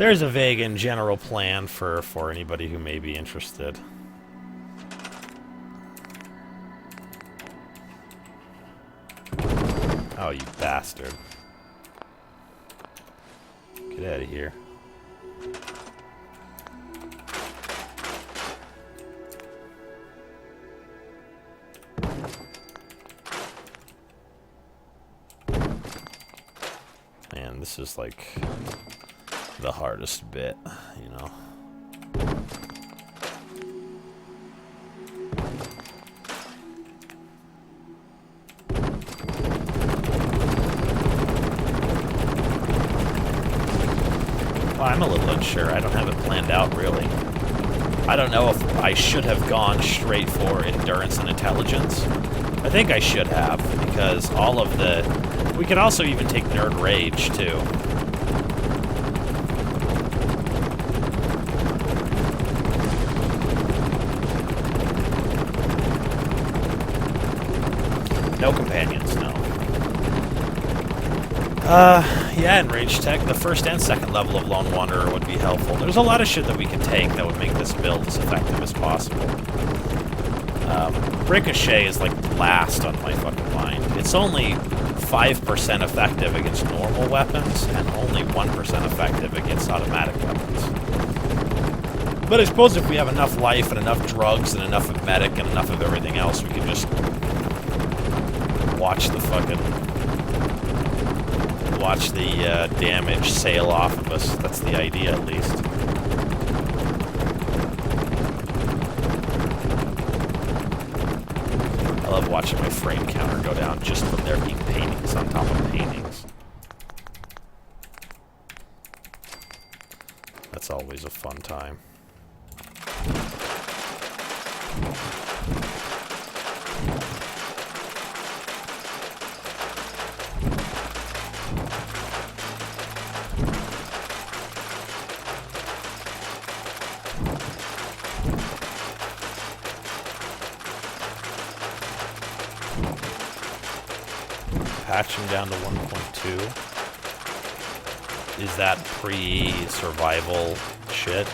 There's a vague and general plan for anybody who may be interested. Oh, you bastard. Get out of here. Man, this is like the hardest bit, you know. Well, I'm a little unsure. I don't have it planned out, really. I don't know if I should have gone straight for endurance and intelligence. I think I should have, because all of the... We could also even take Nerd Rage, too. No companions, no. Yeah, in Rage Tech, the first and second level of Lone Wanderer would be helpful. There's a lot of shit that we could take that would make this build as effective as possible. Ricochet is like last on my fucking mind. It's only 5% effective against normal weapons, and only 1% effective against automatic weapons. But I suppose if we have enough life and enough drugs and enough of medic and enough of everything else, we can just watch the damage sail off of us. That's the idea, at least. I love watching my frame counter go down just from there being paintings on top of paintings. That's always a fun time. Patching down to 1.2. Is that pre-survival shit?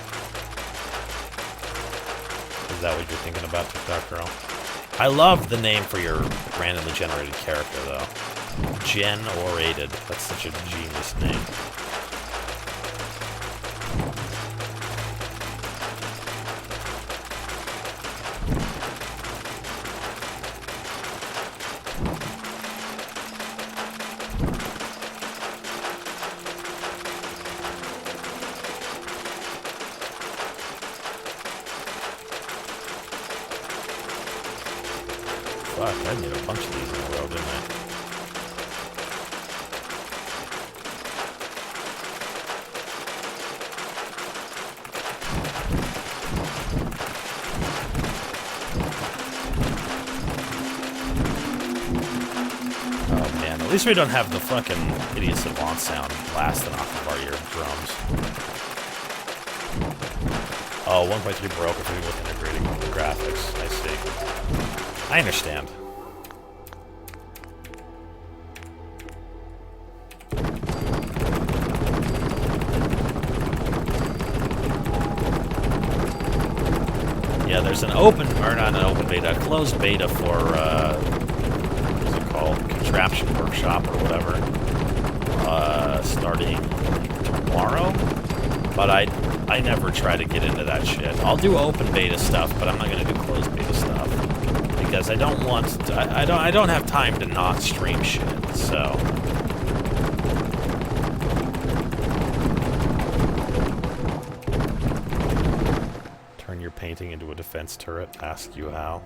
Is that what you're thinking about, TikTok Girl? I love the name for your randomly generated character, though. Gen-orated. That's such a genius name. Fuck, I need a bunch of these in a row, didn't I? Oh man, at least we don't have the fucking Idiot Savant sound blasting off of our eardrums. Oh, 1.3 broke if we with integrating graphics, I see. I understand. Yeah, there's an open, or not an open beta, a closed beta for, what's it called? Contraption Workshop or whatever. Starting tomorrow? But I never try to get into that shit. I'll do open beta stuff, but I'm not gonna do closed beta stuff. Because I don't want to, I don't have time to not stream shit, so. Turn your painting into a defense turret, ask you how.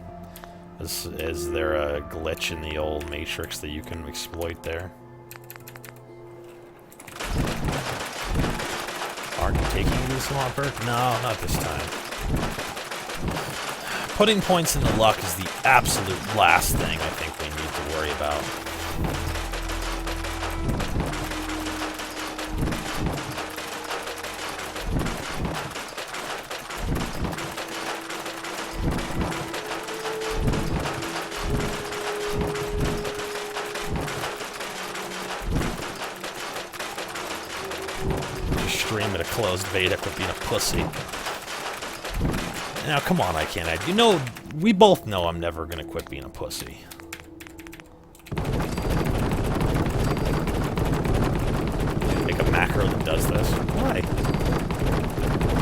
Is there a glitch in the old Matrix that you can exploit there? Aren't you taking you to the Swamper? No, not this time. Putting points in the luck is the absolute last thing I think we need to worry about. Just stream at a closed beta quit being a pussy. Now, come on, I can't. You know, we both know I'm never gonna quit being a pussy. Make a macro that does this. Why?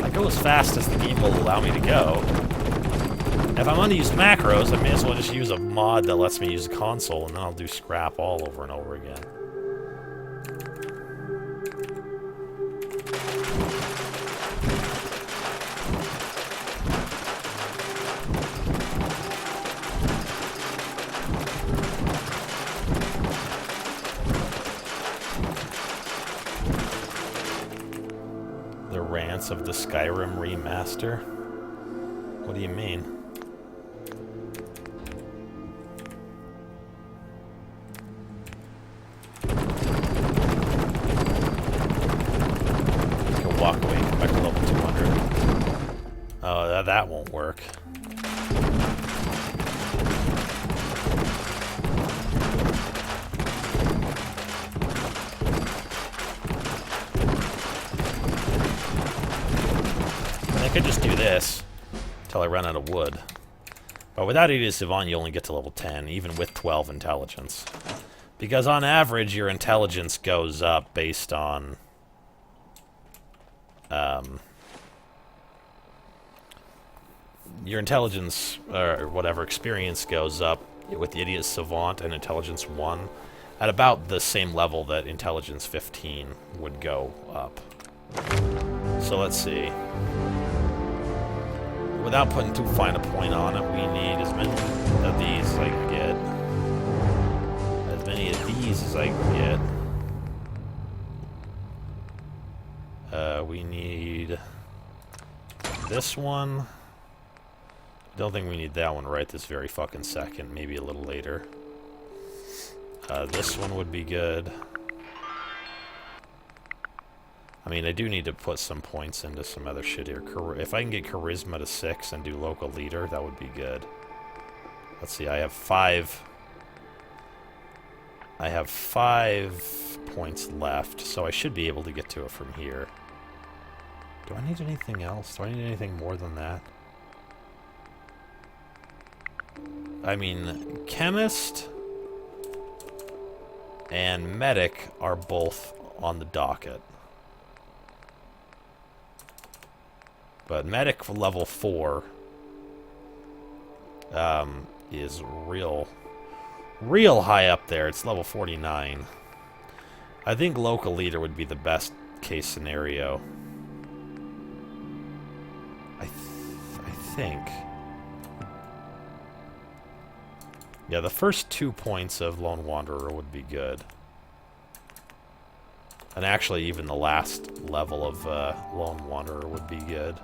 I go as fast as the game will allow me to go. If I'm gonna use macros, I may as well just use a mod that lets me use a console, and then I'll do scrap all over and over again. The rants of the Skyrim remaster? What do you mean? That won't work. I could just do this until I run out of wood. But without Edict Savant, you only get to level 10, even with 12 intelligence. Because on average, your intelligence goes up based on... your intelligence, or whatever, experience goes up with the Idiot Savant and Intelligence 1 at about the same level that Intelligence 15 would go up. So let's see. Without putting too fine a point on it, we need as many of these as I can get. As many of these as I can get. We need this one. Don't think we need that one right this very fucking second. Maybe a little later. This one would be good. I mean, I do need to put some points into some other shit here. If I can get Charisma to 6 and do Local Leader, that would be good. Let's see, I have 5 points left, so I should be able to get to it from here. Do I need anything else? Do I need anything more than that? I mean, Chemist and Medic are both on the docket. But Medic for level 4 is real high up there. It's level 49. I think Local Leader would be the best case scenario. I think. Yeah, the first 2 points of Lone Wanderer would be good. And actually, even the last level of Lone Wanderer would be good.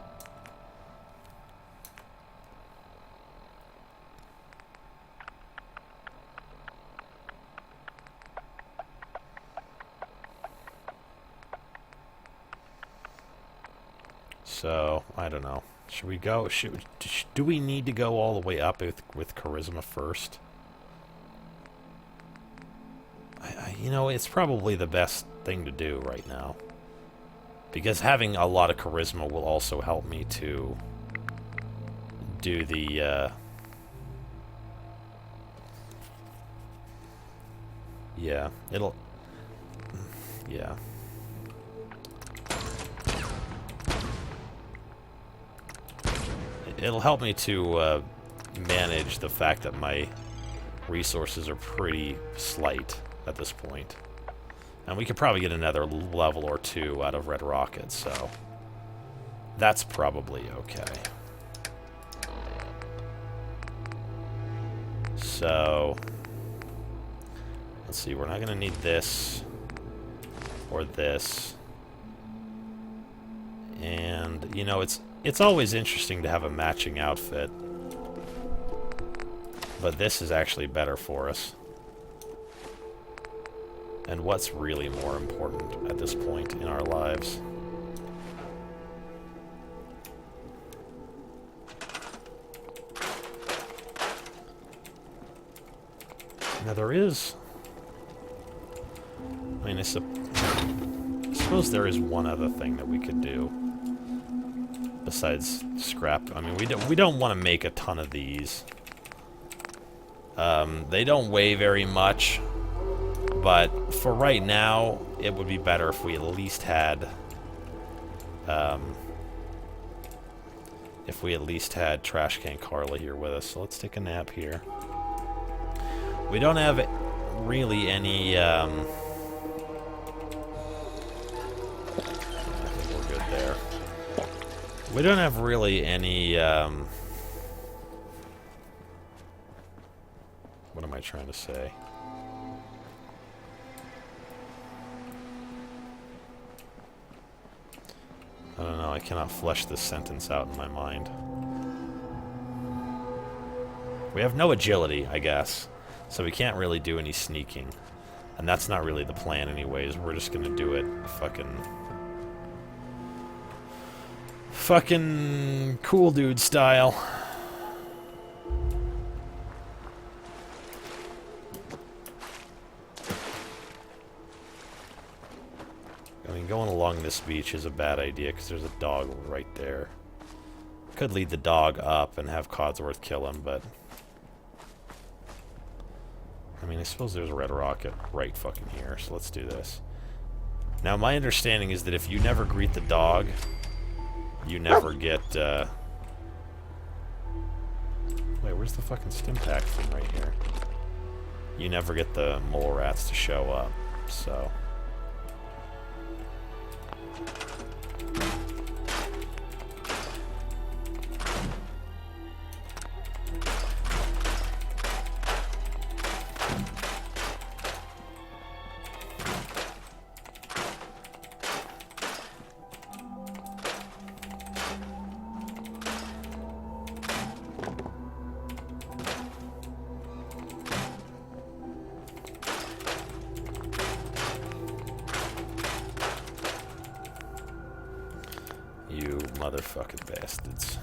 So, I don't know. Should we go? Do we need to go all the way up with Charisma first? You know, it's probably the best thing to do right now. Because having a lot of Charisma will also help me to do the, yeah, it'll... Yeah. It'll help me to manage the fact that my resources are pretty slight at this point. And we could probably get another level or 2 out of Red Rocket, so that's probably okay. So, let's see, we're not going to need this or this. And, you know, it's always interesting to have a matching outfit. But this is actually better for us. And what's really more important at this point in our lives? Now there is... I mean, I suppose suppose there is one other thing that we could do besides scrap. I mean, we don't want to make a ton of these. They don't weigh very much, but for right now, it would be better if we at least had Trash Can Carla here with us. So let's take a nap here. We don't have really any. I think we're good there. We don't have really any. What am I trying to say? I don't know, I cannot flesh this sentence out in my mind. We have no agility, I guess, so we can't really do any sneaking. And that's not really the plan anyways, we're just gonna do it fucking cool dude style. I mean, going along this beach is a bad idea because there's a dog right there. Could lead the dog up and have Codsworth kill him, but... I mean, I suppose there's a red rocket right fucking here, so let's do this. Now, my understanding is that if you never greet the dog, you never get, Wait, where's the fucking Stimpak thing right here? You never get the mole rats to show up, so... You motherfucking bastards.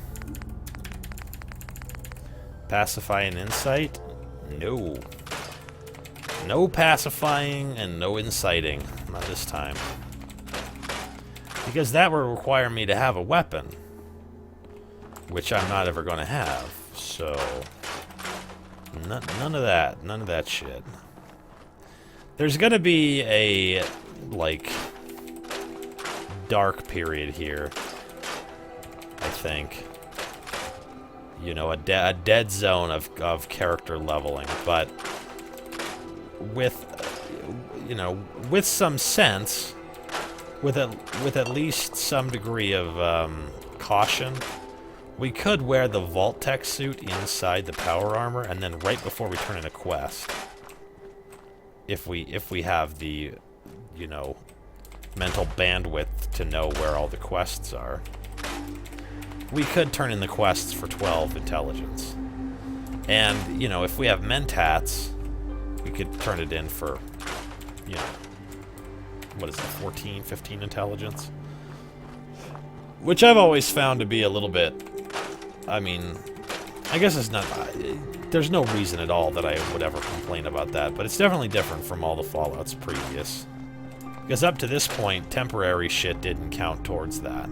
Pacify and insight? No. No pacifying and no inciting. Not this time. Because that would require me to have a weapon. Which I'm not ever going to have. So... None of that. None of that shit. There's going to be a... like... dark period here. I think. You know, a dead zone of character leveling, but with, you know, with some sense, with at least some degree of caution, we could wear the Vault-Tec suit inside the power armor, and then right before we turn in a quest, if we have the, you know, mental bandwidth to know where all the quests are. We could turn in the quests for 12 intelligence. And, you know, if we have Mentats, we could turn it in for, you know, what is it, 14, 15 intelligence? Which I've always found to be a little bit, I mean, I guess it's not, there's no reason at all that I would ever complain about that, but it's definitely different from all the Fallouts previous. Because up to this point, temporary shit didn't count towards that.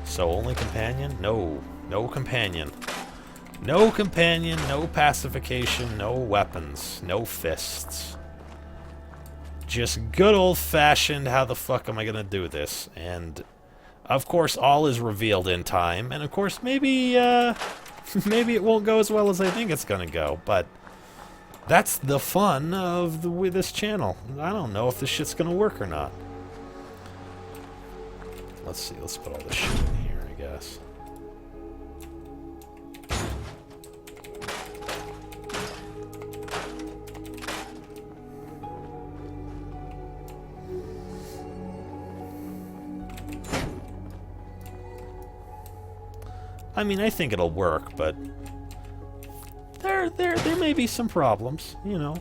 So only companion? No. No companion. No companion, no pacification, no weapons, no fists. Just good old-fashioned, how the fuck am I gonna do this? And, of course, all is revealed in time. And, of course, maybe, maybe it won't go as well as I think it's gonna go. But that's the fun of this channel. I don't know if this shit's gonna work or not. Let's see, let's put all this shit in here, I guess. I mean, I think it'll work, but there may be some problems, you know.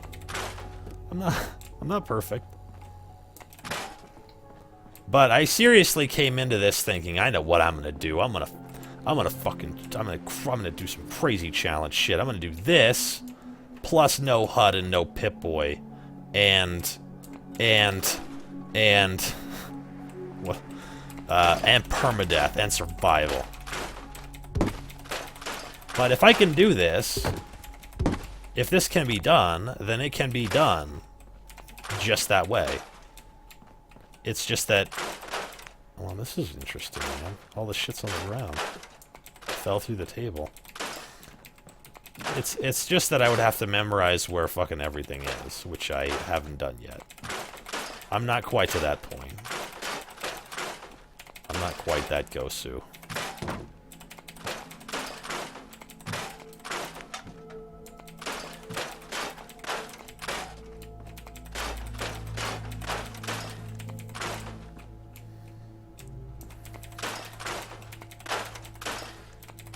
I'm not perfect. But I seriously came into this thinking, I know what I'm gonna do. I'm gonna do some crazy challenge shit. I'm gonna do this, plus no HUD and no Pip-Boy, and what? And permadeath and survival. But if I can do this, if this can be done, then it can be done just that way. It's just that... Well, this is interesting, man. All the shit's on the ground. Fell through the table. It's just that I would have to memorize where fucking everything is, which I haven't done yet. I'm not quite to that point. I'm not quite that Gosu.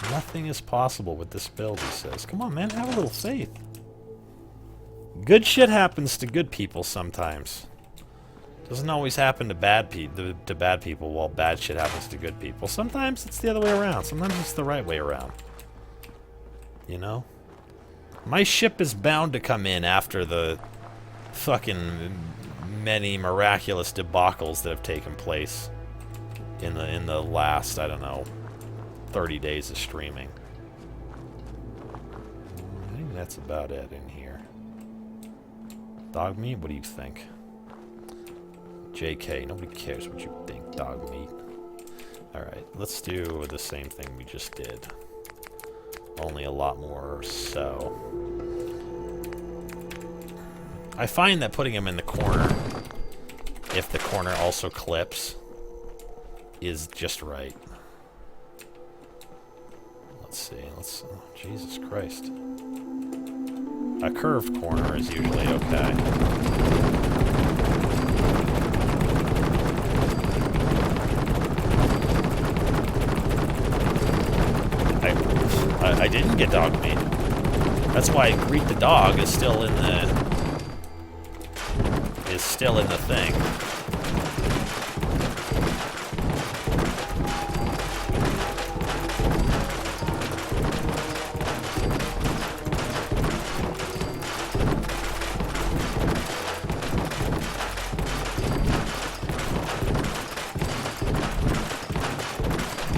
Nothing is possible with this build, he says. Come on, man, have a little faith. Good shit happens to good people sometimes. Doesn't always happen to bad people, while bad shit happens to good people. Sometimes it's the other way around. Sometimes it's the right way around. You know? My ship is bound to come in after the fucking many miraculous debacles that have taken place in the last, I don't know, 30 days of streaming. I think that's about it in here. Dog meat? What do you think? JK, nobody cares what you think, dog meat. Alright, let's do the same thing we just did. Only a lot more so. I find that putting him in the corner, if the corner also clips, is just right. Let's see, oh, Jesus Christ. A curved corner is usually okay. I didn't get dog meat. That's why Greet the Dog is still in the thing.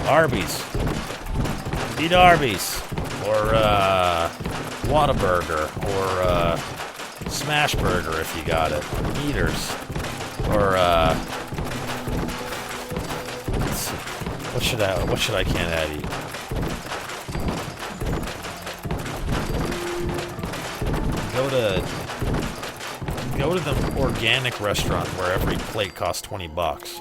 Arby's. Eat Arby's. Or, Whataburger. Or, Smashburger if you got it. Eaters. Or, let's see. What should I can't add eat? Go to the organic restaurant where every plate costs $20.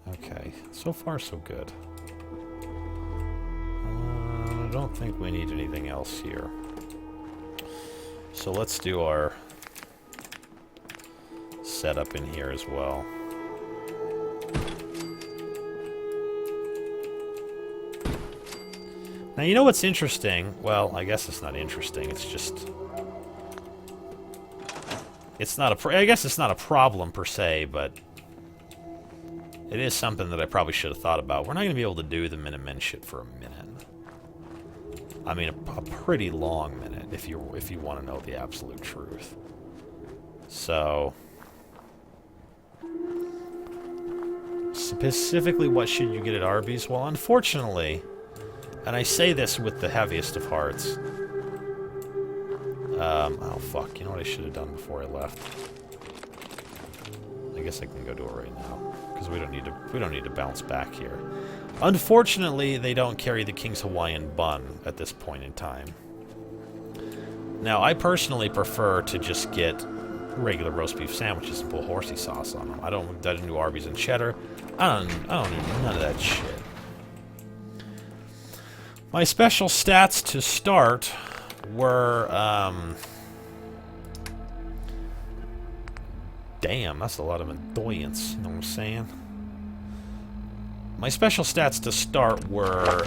Okay, so far so good. I don't think we need anything else here. So let's do our setup in here as well. Now, you know what's interesting? Well, I guess it's not interesting. It's just... It's not a... I guess it's not a problem per se, but... It is something that I probably should have thought about. We're not going to be able to do the Minutemen shit for a minute. I mean, a pretty long minute, if you want to know the absolute truth. So... Specifically, what should you get at Arby's? Well, unfortunately... And I say this with the heaviest of hearts. Oh fuck, you know what I should have done before I left? I guess I can go do it right now. Because we don't need to bounce back here. Unfortunately, they don't carry the King's Hawaiian bun at this point in time. Now, I personally prefer to just get regular roast beef sandwiches and put horsey sauce on them. I don't do Arby's and cheddar. I don't need none of that shit. My special stats to start were, damn, that's a lot of annoyance, you know what I'm saying? My special stats to start were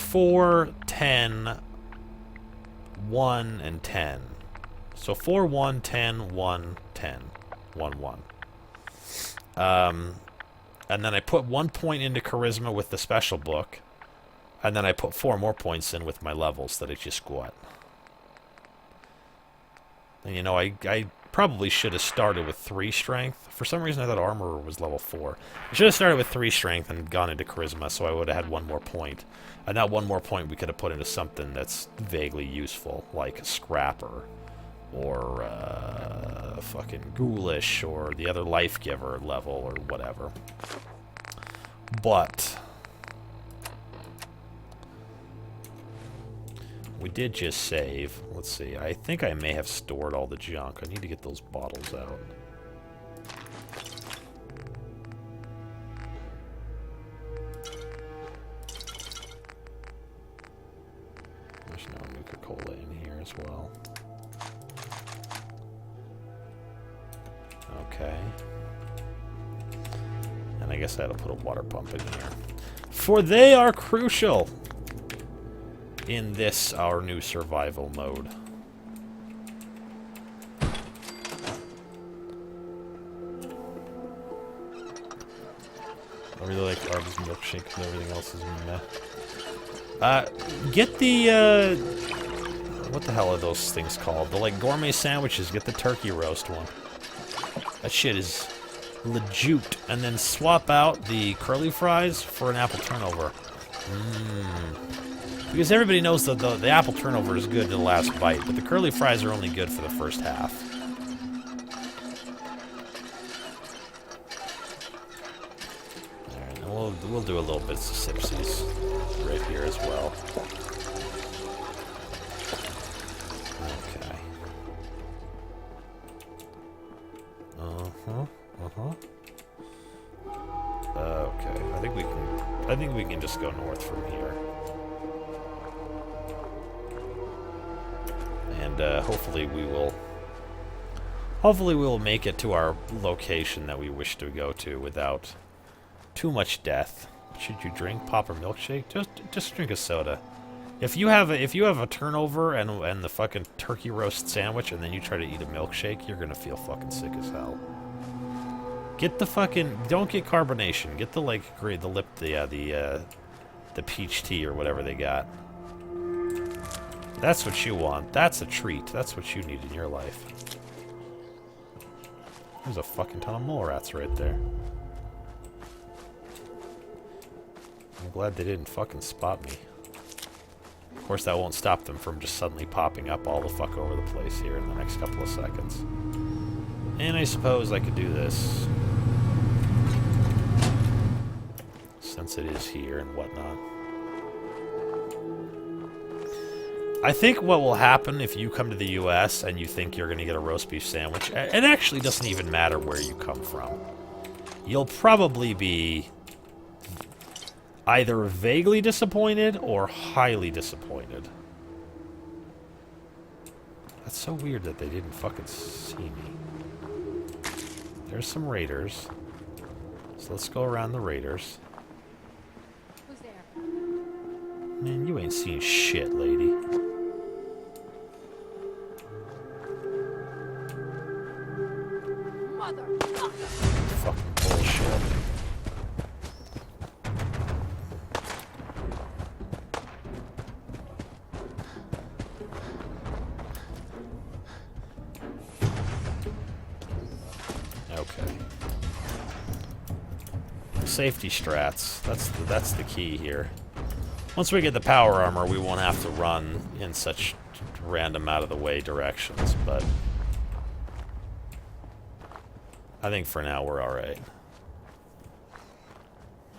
4, 10, 1, and 10. So 4, 1, 10, 1, 10. 1, 1. And then I put 1 point into charisma with the special book. And then I put 4 more points in with my levels that I just got. And you know, I probably should have started with 3 strength. For some reason I thought armor was level 4. I should have started with 3 strength and gone into charisma, so I would have had 1 more point. And that 1 more point we could have put into something that's vaguely useful, like Scrapper, or fucking Ghoulish, or the other Life Giver level, or whatever. But we did just save. Let's see. I think I may have stored all the junk. I need to get those bottles out. There's no Nuka-Cola in here as well. Okay. And I guess I had to put a water pump in here. For they are crucial in this, our new survival mode. I really like Arby's milkshake and everything else is meh. Get the, what the hell are those things called? The, like, gourmet sandwiches. Get the turkey roast one. That shit is legit. And then swap out the curly fries for an apple turnover. Because everybody knows that the apple turnover is good in the last bite, but the curly fries are only good for the first half. Alright, and we'll do a little bit of Sipsies right here as well. Okay. Okay, I think we can just go north from here. And hopefully we will make it to our location that we wish to go to without too much death. Should you drink pop or milkshake? Just drink a soda. If you have a turnover and the fucking turkey roast sandwich and then you try to eat a milkshake, you're gonna feel fucking sick as hell. Get the fucking, don't get carbonation. Get the like the peach tea or whatever they got. That's what you want. That's a treat. That's what you need in your life. There's a fucking ton of mole rats right there. I'm glad they didn't fucking spot me. Of course, that won't stop them from just suddenly popping up all the fuck over the place here in the next couple of seconds. And I suppose I could do this. Since it is here and whatnot. I think what will happen if you come to the US and you think you're going to get a roast beef sandwich, it actually doesn't even matter where you come from. You'll probably be either vaguely disappointed or highly disappointed. That's so weird that they didn't fucking see me. There's some raiders. So let's go around the raiders. Who's there? Man, you ain't seen shit, lady. Fucking bullshit. Okay. Safety strats. That's the key here. Once we get the power armor, we won't have to run in such random out-of-the-way directions, but I think for now we're alright.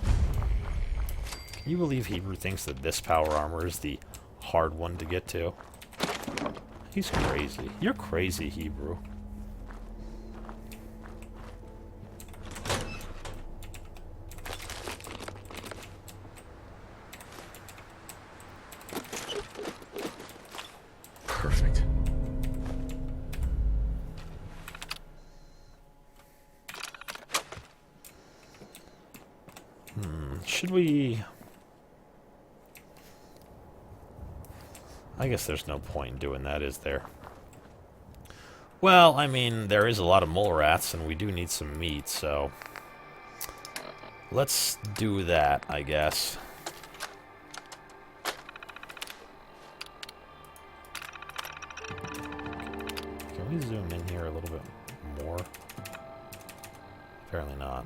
Can you believe Hebrew thinks that this power armor is the hard one to get to? He's crazy. You're crazy, Hebrew. Perfect. Should we... I guess there's no point in doing that, is there? Well, I mean, there is a lot of mole rats, and we do need some meat, so... let's do that, I guess. Can we zoom in here a little bit more? Apparently not.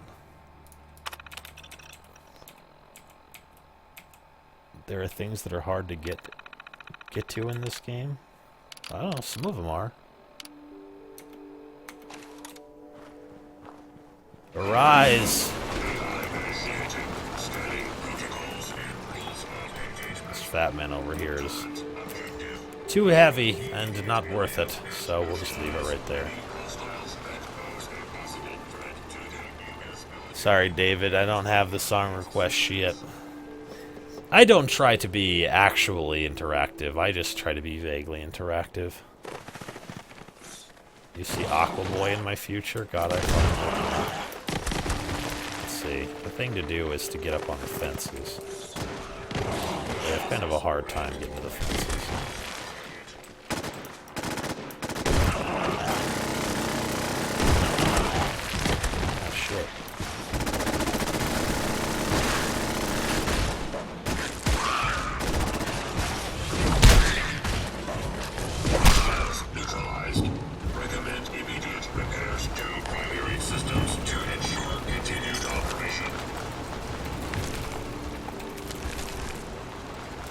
There are things that are hard to get to in this game. I don't know, some of them are. Arise! This fat man over here is too heavy and not worth it, so we'll just leave it right there. Sorry, David, I don't have the song request yet. I don't try to be actually interactive, I just try to be vaguely interactive. You see Aqua Boy in my future? God, I fucking hope not. Let's see. The thing to do is to get up on the fences. I have kind of a hard time getting to the fences. Oh, shit. Neutralized. Recommend immediate repairs to primary systems to ensure continued operation.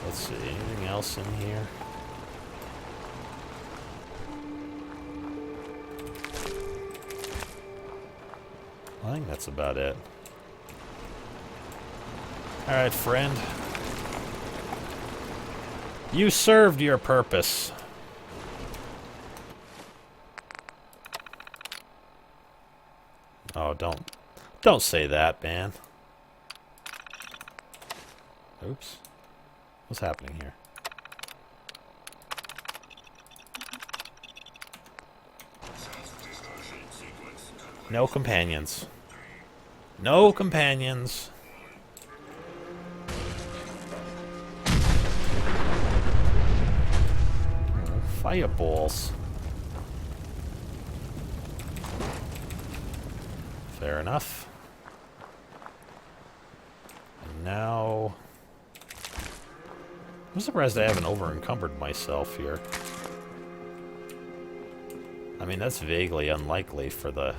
Let's see, anything else in here? I think that's about it. Alright, friend. You served your purpose. Oh, don't say that, man. Oops. What's happening here? No companions. No companions. Fireballs. Fair enough. And now... I'm surprised I haven't over-encumbered myself here. I mean, that's vaguely unlikely for the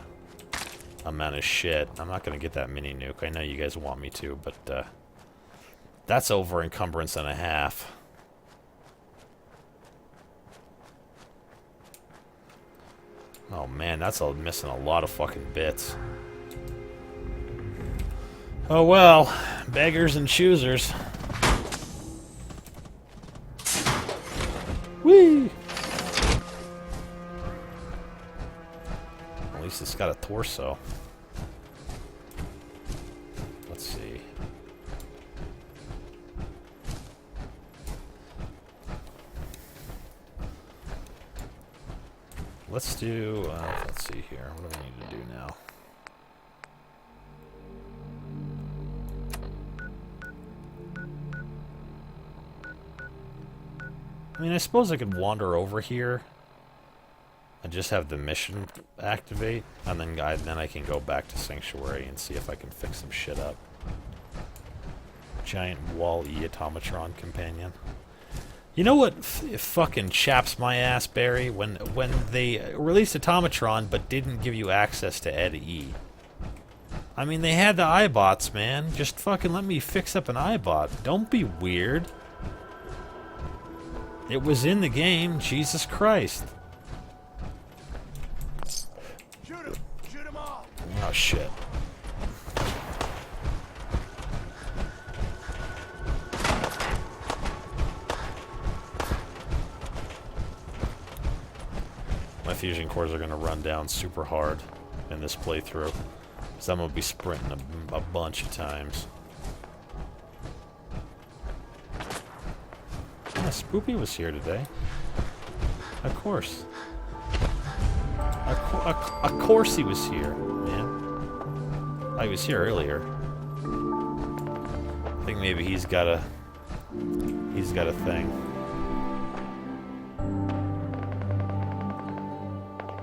amount of shit. I'm not going to get that mini nuke. I know you guys want me to, but that's over-encumbrance and a half. Oh man, that's missing a lot of fucking bits. Oh well, beggars and choosers. Whee! At least it's got a torso. Let's see. Let's do, let's see here. What do I need to do now? I mean, I suppose I could wander over here and just have the mission activate, and then I can go back to Sanctuary and see if I can fix some shit up. Giant Wall-E Automatron Companion. You know what fucking chaps my ass, Barry? When they released Automatron but didn't give you access to Ed-E. I mean, they had the iBots, man. Just fucking let me fix up an iBot. Don't be weird. It was in the game, Jesus Christ. Shoot him! Shoot him all! Oh shit. My fusion cores are gonna run down super hard in this playthrough, so I'm gonna be sprinting a bunch of times. Yeah, Spoopy was here today. Of course. Of course he was here, man. I was here earlier. I think maybe he's got a thing.